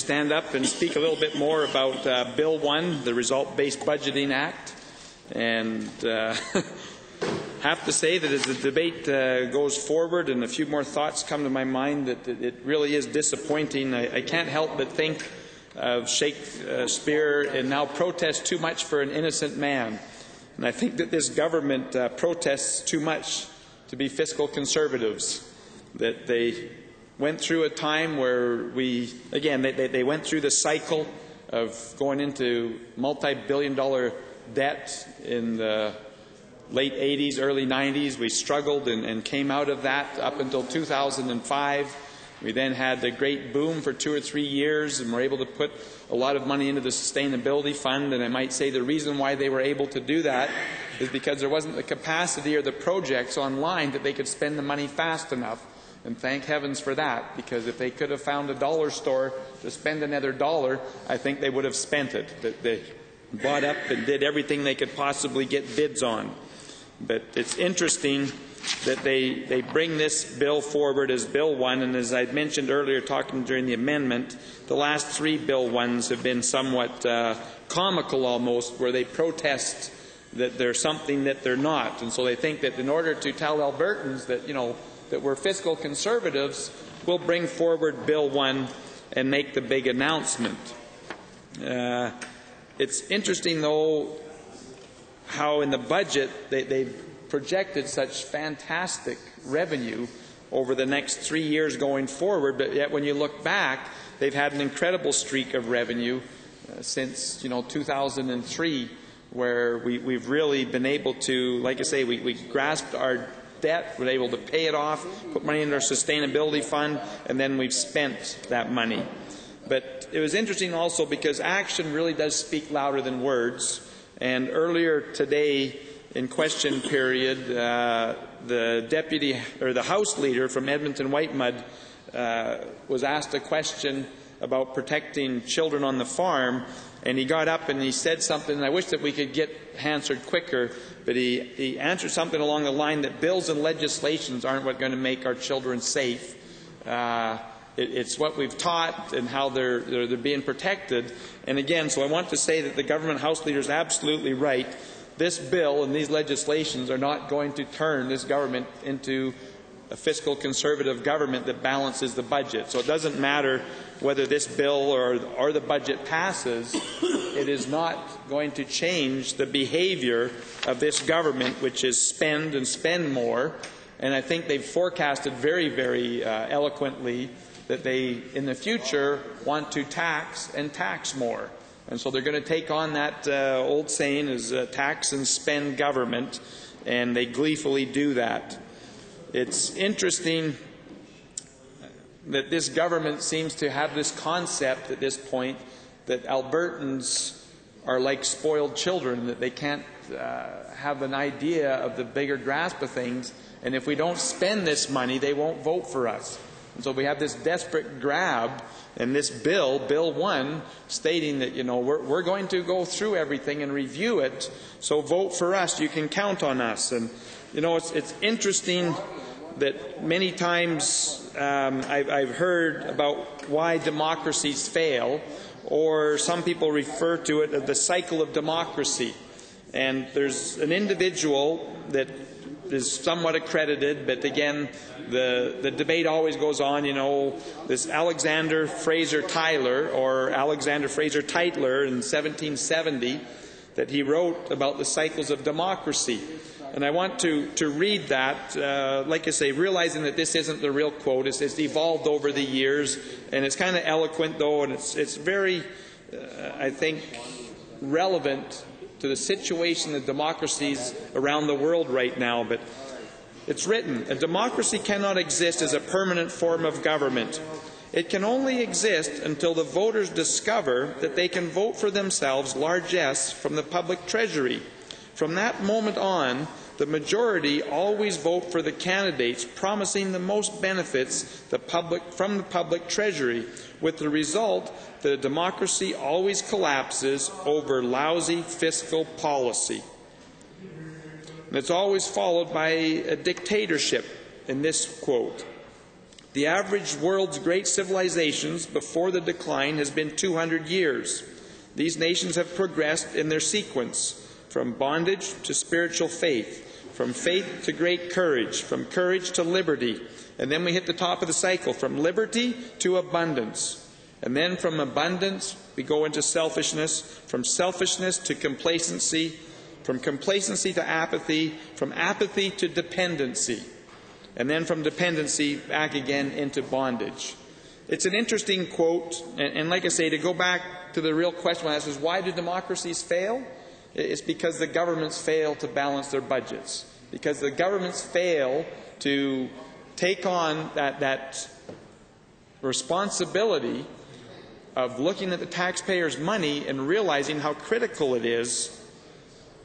stand up and speak a little bit more about Bill 1, the Result-Based Budgeting Act. And have to say that as the debate goes forward and a few more thoughts come to my mind, that it really is disappointing. I can't help but think of Shakespeare and now protest too much for an innocent man. And I think that this government protests too much to be fiscal conservatives, that they went through a time where they went through the cycle of going into multi-billion-dollar debt in the late 80s, early 90s. We struggled and came out of that up until 2005. We then had the great boom for 2 or 3 years and were able to put a lot of money into the sustainability fund. And I might say the reason why they were able to do that is because there wasn't the capacity or the projects online that they could spend the money fast enough. And thank heavens for that, because if they could have found a dollar store to spend another dollar, I think they would have spent it. That they bought up and did everything they could possibly get bids on. But it's interesting that they bring this bill forward as Bill 1, and as I mentioned earlier talking during the amendment, the last 3 Bill 1s have been somewhat comical almost, where they protest that they're something that they're not. And so they think that in order to tell Albertans that, that we're fiscal conservatives, we'll bring forward Bill 1 and make the big announcement. It's interesting, though, how in the budget they've projected such fantastic revenue over the next 3 years going forward, but yet when you look back, they've had an incredible streak of revenue since 2003, where we've really been able to, like I say, we grasped our debt, we're able to pay it off, put money into our sustainability fund, and then we've spent that money. But it was interesting also because action really does speak louder than words. And earlier today in question period, the deputy or the House leader from Edmonton Whitemud was asked a question about protecting children on the farm, and he got up and he said something, and I wish that we could get answered quicker, but he answered something along the line that bills and legislations aren't what's going to make our children safe. It's what we've taught and how they're being protected. And again, so I want to say that the government House leader is absolutely right. This bill and these legislations are not going to turn this government into a fiscal conservative government that balances the budget. So it doesn't matter whether this bill or the budget passes, it is not going to change the behavior of this government, which is spend and spend more. And I think they've forecasted very, very eloquently that they, in the future, want to tax and tax more. And so they're going to take on that old saying is tax and spend government, and they gleefully do that. It's interesting that this government seems to have this concept at this point that Albertans are like spoiled children, that they can't have an idea of the bigger grasp of things, and if we don't spend this money, they won't vote for us. And so we have this desperate grab in this bill, Bill 1, stating that, we're going to go through everything and review it, so vote for us, you can count on us. And, it's interesting that many times I've heard about why democracies fail, or some people refer to it as the cycle of democracy. And there's an individual that is somewhat accredited, but again, the debate always goes on, this Alexander Fraser Tytler, or Alexander Fraser Tytler in 1770, that he wrote about the cycles of democracy. And I want to read that, like I say, realizing that this isn't the real quote. It's evolved over the years, and it's kind of eloquent, though, and it's very, I think, relevant to the situation of democracies around the world right now. But it's written, "A democracy cannot exist as a permanent form of government. It can only exist until the voters discover that they can vote for themselves largesse from the public treasury. From that moment on, the majority always vote for the candidates promising the most benefits from the public treasury, with the result that a democracy always collapses over lousy fiscal policy." And it's always followed by a dictatorship in this quote. The average world's great civilizations before the decline has been 200 years. These nations have progressed in their sequence, from bondage to spiritual faith, from faith to great courage, from courage to liberty. And then we hit the top of the cycle, from liberty to abundance. And then from abundance, we go into selfishness, from selfishness to complacency, from complacency to apathy, from apathy to dependency. And then from dependency back again into bondage. It's an interesting quote, and like I say, to go back to the real question when I says, why do democracies fail? It's because the governments fail to balance their budgets. Because the governments fail to take on that responsibility of looking at the taxpayers' money and realizing how critical it is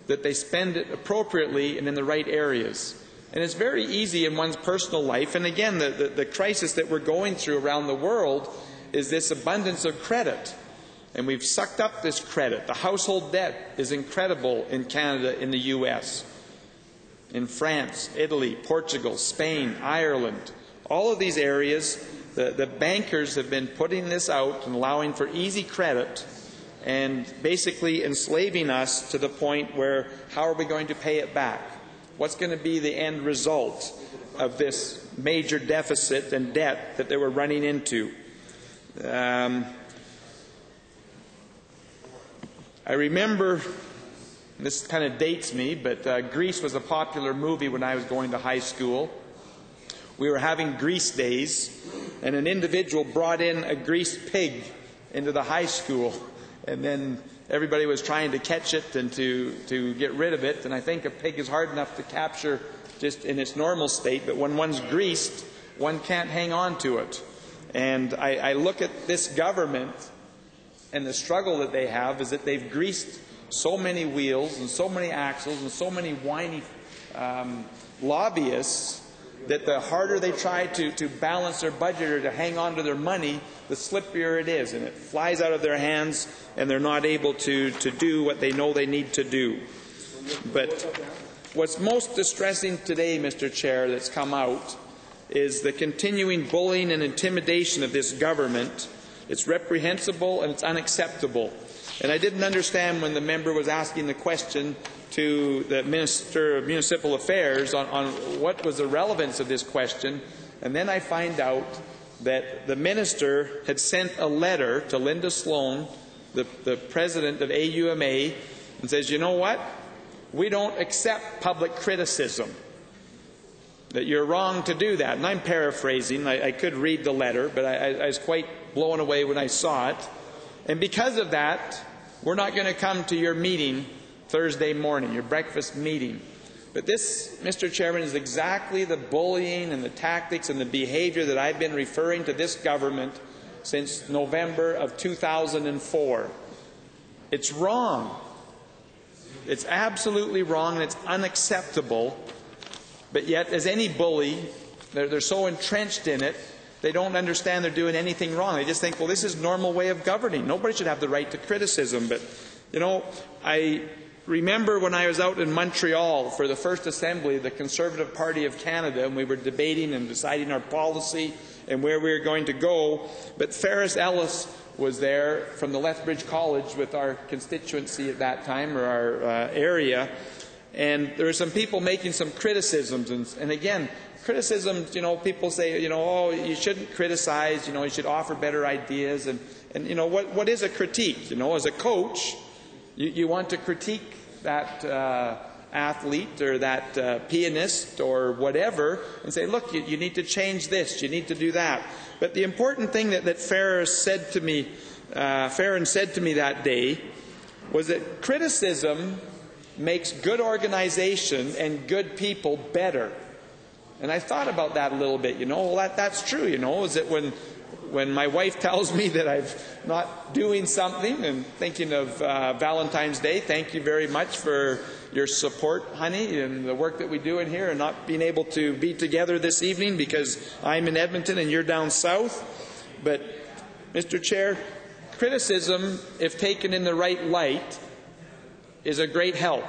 that they spend it appropriately and in the right areas. And it's very easy in one's personal life. And again, the crisis that we're going through around the world is this abundance of credit. And we've sucked up this credit. The household debt is incredible in Canada, in the U.S., in France, Italy, Portugal, Spain, Ireland. All of these areas, the bankers have been putting this out and allowing for easy credit and basically enslaving us to the point where how are we going to pay it back? What's going to be the end result of this major deficit and debt that they were running into? I remember, this kind of dates me, but Grease was a popular movie when I was going to high school. We were having Grease days, and an individual brought in a greased pig into the high school, and then everybody was trying to catch it and to get rid of it. And I think a pig is hard enough to capture just in its normal state, but when one's greased, one can't hang on to it. And I look at this government, and the struggle that they have is that they've greased so many wheels and so many axles and so many whiny lobbyists that the harder they try to balance their budget or to hang on to their money, the slippier it is, and it flies out of their hands, and they're not able to do what they know they need to do. But what's most distressing today, Mr. Chair, that's come out is the continuing bullying and intimidation of this government. It's reprehensible and it's unacceptable. And I didn't understand when the member was asking the question to the Minister of Municipal Affairs on what was the relevance of this question. And then I find out that the minister had sent a letter to Linda Sloan, the president of AUMA, and says, you know what? We don't accept public criticism. That you're wrong to do that. And I'm paraphrasing. I could read the letter, but I was quite blown away when I saw it. And because of that, we're not going to come to your meeting Thursday morning, your breakfast meeting. But this, Mr. Chairman, is exactly the bullying and the tactics and the behavior that I've been referring to this government since November of 2004. It's wrong. It's absolutely wrong, and it's unacceptable. But yet, as any bully, they're so entrenched in it, they don't understand they're doing anything wrong. They just think, well, this is a normal way of governing. Nobody should have the right to criticism. But, you know, I remember when I was out in Montreal for the first assembly of the Conservative Party of Canada, and we were debating and deciding our policy and where we were going to go. But Ferris Ellis was there from the Lethbridge College with our constituency at that time, or our area. And there were some people making some criticisms. And again, criticisms, you know, people say, you know, oh, you shouldn't criticize, you know, you should offer better ideas. And you know, what is a critique? You know, as a coach, you want to critique that athlete or that pianist or whatever and say, look, you need to change this, you need to do that. But the important thing that Farron said to me that day was that criticism makes good organization and good people better. And I thought about that a little bit, you know. Well, that's true, you know, is that when my wife tells me that I'm not doing something, and thinking of Valentine's Day, thank you very much for your support, honey, and the work that we do in here, and not being able to be together this evening because I'm in Edmonton and you're down south. But, Mr. Chair, criticism, if taken in the right light, is a great help.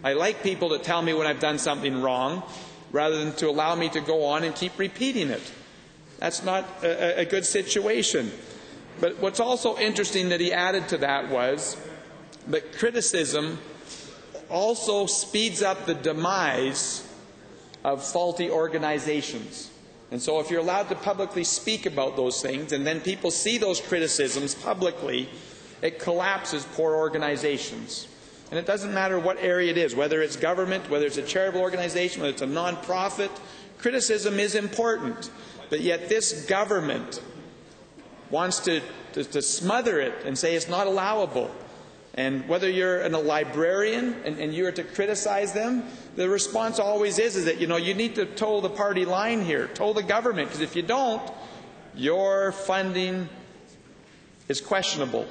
I like people to tell me when I've done something wrong, rather than to allow me to go on and keep repeating it. That's not a good situation. But what's also interesting that he added to that was that criticism also speeds up the demise of faulty organizations. And so if you're allowed to publicly speak about those things, and then people see those criticisms publicly, it collapses poor organizations. And it doesn't matter what area it is, whether it's government, whether it's a charitable organization, whether it's a non-profit, criticism is important. But yet this government wants to smother it and say it's not allowable. And whether you're a librarian and you are to criticize them, the response always is that, you need to toe the party line here, toe the government, because if you don't, your funding is questionable.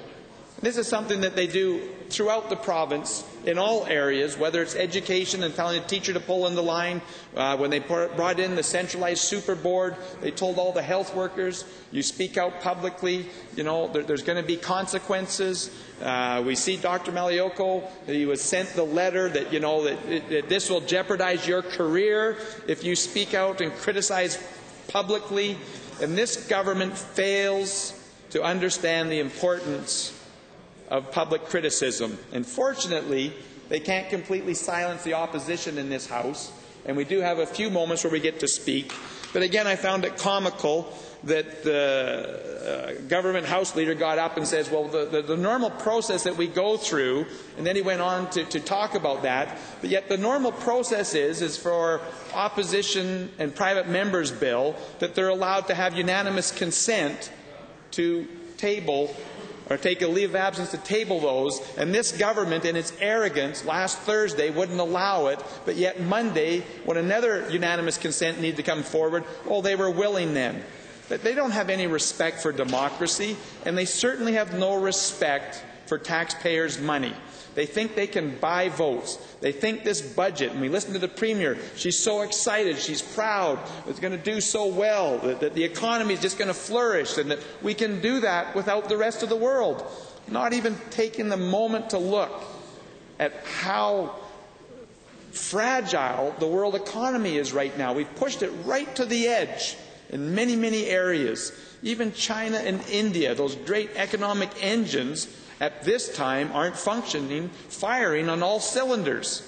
This is something that they do throughout the province in all areas, whether it's education and telling a teacher to pull in the line. When they brought in the centralized super board, they told all the health workers, you speak out publicly, there's going to be consequences. We see Dr. Malioco, he was sent the letter that, that this will jeopardize your career if you speak out and criticize publicly. And this government fails to understand the importance of public criticism. And fortunately, they can't completely silence the opposition in this House, and we do have a few moments where we get to speak. But again, I found it comical that the government House leader got up and says, well, the normal process that we go through, and then he went on to talk about that, but yet the normal process is for opposition and private members' bill that they're allowed to have unanimous consent to table or take a leave of absence to table those, and this government in its arrogance last Thursday wouldn't allow it, but yet Monday, when another unanimous consent needed to come forward, they were willing then. But they don't have any respect for democracy, and they certainly have no respect for taxpayers' money. They think they can buy votes. They think this budget, and we listen to the Premier, she's so excited, she's proud, it's going to do so well, that the economy is just going to flourish, and that we can do that without the rest of the world. Not even taking the moment to look at how fragile the world economy is right now. We've pushed it right to the edge in many, many areas. Even China and India, those great economic engines, at this time aren't functioning, firing on all cylinders.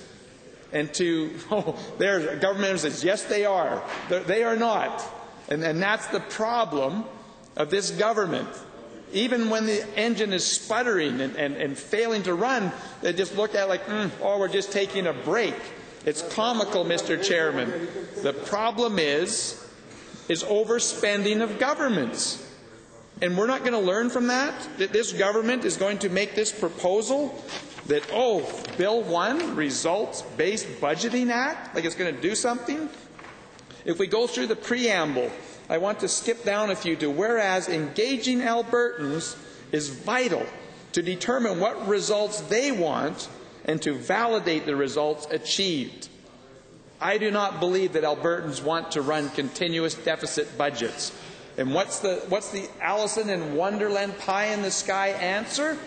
And their government says, yes, they are. They are not. And that's the problem of this government. Even when the engine is sputtering and failing to run, they just look at it like, we're just taking a break. It's comical, Mr. Chairman. The problem is overspending of governments. And we're not going to learn from that this government is going to make this proposal that, Bill 1, Results-Based Budgeting Act, like it's going to do something. If we go through the preamble, I want to skip down a few to whereas engaging Albertans is vital to determine what results they want and to validate the results achieved. I do not believe that Albertans want to run continuous deficit budgets. And what's the Alice in Wonderland pie in the sky answer?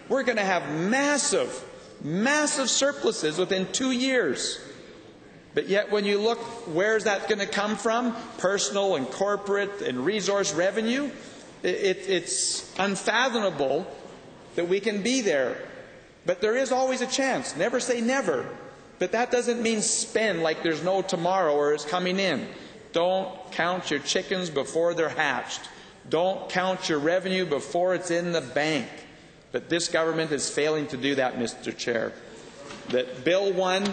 We're going to have massive, massive surpluses within 2 years. But yet when you look, where's that going to come from? Personal and corporate and resource revenue? It's unfathomable that we can be there. But there is always a chance. Never say never. But that doesn't mean spend like there's no tomorrow or it's coming in. Don't count your chickens before they're hatched. Don't count your revenue before it's in the bank. But this government is failing to do that, Mr. Chair. That Bill 1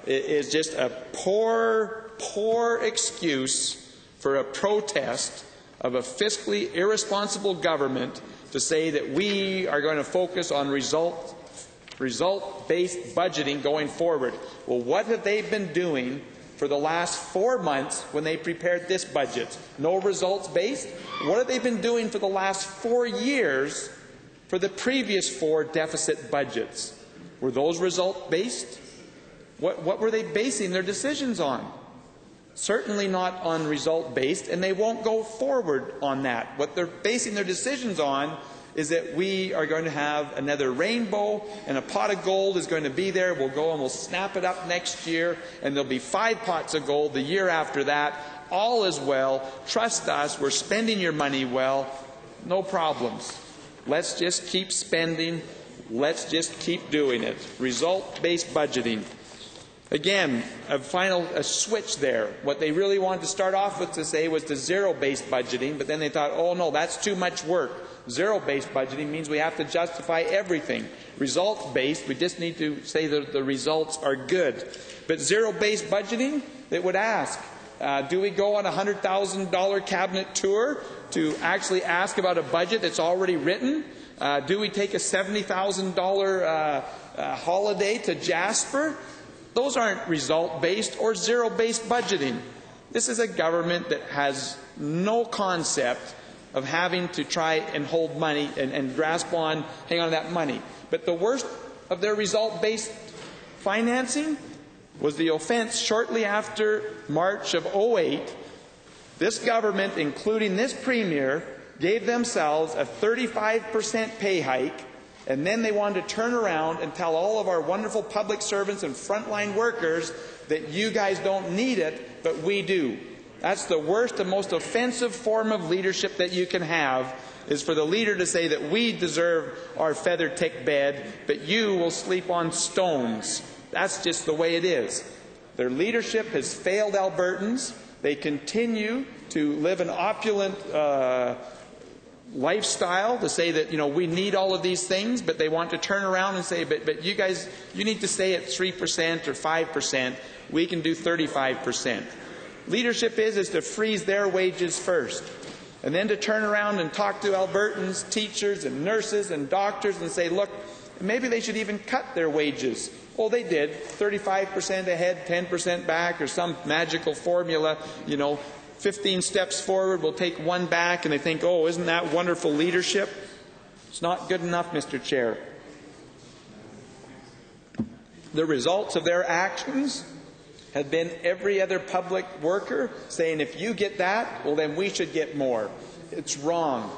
is just a poor, poor excuse for a protest of a fiscally irresponsible government to say that we are going to focus on result-based budgeting going forward. Well, what have they been doing for the last 4 months when they prepared this budget? No results-based? What have they been doing for the last 4 years for the previous 4 deficit budgets? Were those result-based? What were they basing their decisions on? Certainly not on result-based, and they won't go forward on that. What they're basing their decisions on is that we are going to have another rainbow and a pot of gold is going to be there. We'll go and we'll snap it up next year and there'll be 5 pots of gold the year after that. all is well. Trust us. We're spending your money well. No problems. Let's just keep spending. Let's just keep doing it. Result-based budgeting. Again, a switch there. What they really wanted to start off with to say was the zero-based budgeting, but then they thought, oh no, that's too much work. Zero-based budgeting means we have to justify everything. Result-based, we just need to say that the results are good. But zero-based budgeting, it would ask, do we go on a $100,000 cabinet tour to actually ask about a budget that's already written? Do we take a $70,000 holiday to Jasper? Those aren't result-based or zero-based budgeting. This is a government that has no concept of having to try and hold money and grasp on, hang on to that money. But the worst of their result-based financing was the offense shortly after March of 2008. This government, including this premier, gave themselves a 35% pay hike, and then they wanted to turn around and tell all of our wonderful public servants and frontline workers that you guys don't need it, but we do. That's the worst and most offensive form of leadership that you can have, is for the leader to say that we deserve our feather tick bed, but you will sleep on stones. That's just the way it is. Their leadership has failed Albertans. They continue to live an opulent lifestyle, to say that, we need all of these things, but they want to turn around and say, but you guys, you need to stay at 3% or 5%. We can do 35%. Leadership is to freeze their wages first, and then to turn around and talk to Albertans, teachers and nurses and doctors and say, look, maybe they should even cut their wages. Well, they did. 35% ahead, 10% back, or some magical formula, 15 steps forward, we'll take one back, and they think, oh, isn't that wonderful leadership? It's not good enough, Mr. Chair. The results of their actions have been every other public worker saying, if you get that, well, then we should get more. It's wrong.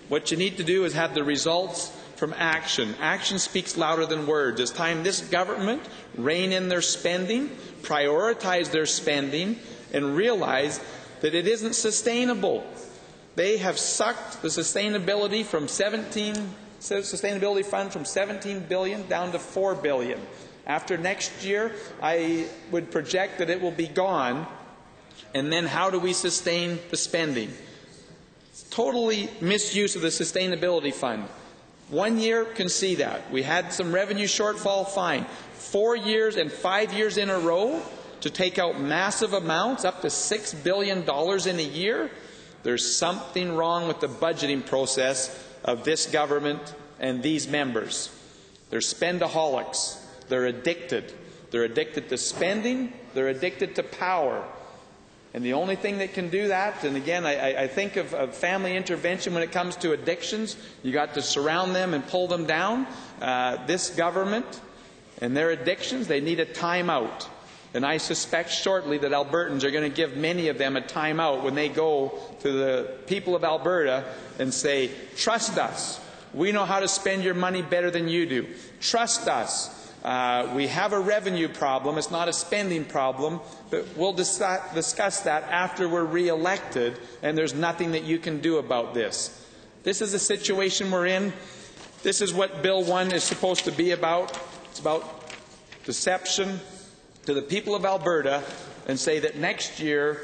What you need to do is have the results from action. Action speaks louder than words. It's time this government rein in their spending, prioritize their spending, and realize that it isn't sustainable. They have sucked the sustainability fund from $17 billion down to $4 billion. After next year, I would project that it will be gone. And then how do we sustain the spending? It's totally misuse of the sustainability fund. 1 year can see that. We had some revenue shortfall, fine. 4 years and 5 years in a row to take out massive amounts, up to $6 billion in a year. There's something wrong with the budgeting process of this government and these members. They're spendaholics. They're addicted. They're addicted to spending. They're addicted to power. And the only thing that can do that, and again, I think of family intervention when it comes to addictions. You got to surround them and pull them down. This government and their addictions, they need a timeout. And I suspect shortly that Albertans are going to give many of them a timeout when they go to the people of Alberta and say, trust us. We know how to spend your money better than you do. Trust us. We have a revenue problem. It's not a spending problem. But we'll discuss that after we're re-elected, and there's nothing that you can do about this. This is the situation we're in. This is what Bill 1 is supposed to be about. It's about deception to the people of Alberta, and say that next year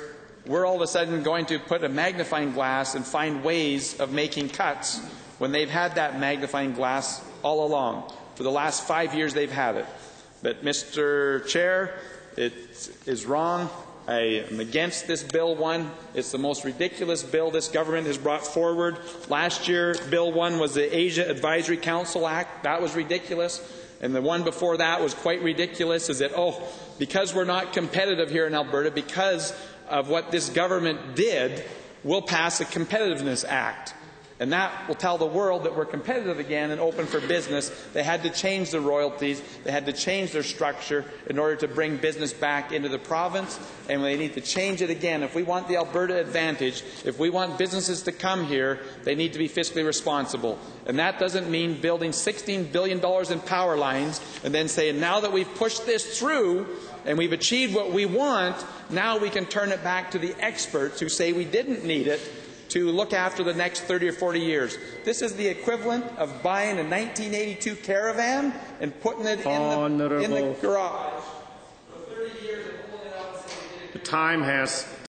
we're all of a sudden going to put a magnifying glass and find ways of making cuts when they've had that magnifying glass all along. For the last 5 years they've had it. But Mr. Chair, it is wrong. I am against this Bill 1. It's the most ridiculous bill this government has brought forward. Last year, Bill 1 was the Asia Advisory Council Act. That was ridiculous. And the one before that was quite ridiculous, is that, because we're not competitive here in Alberta, because of what this government did, we'll pass a Competitiveness Act. And that will tell the world that we're competitive again and open for business. They had to change the royalties. They had to change their structure in order to bring business back into the province. And they need to change it again. If we want the Alberta advantage, if we want businesses to come here, they need to be fiscally responsible. And that doesn't mean building $16 billion in power lines and then saying, now that we've pushed this through and we've achieved what we want, now we can turn it back to the experts who say we didn't need it to look after the next 30 or 40 years. This is the equivalent of buying a 1982 Caravan and putting it in the garage for 30 years and holding it out and saying we did it. The time has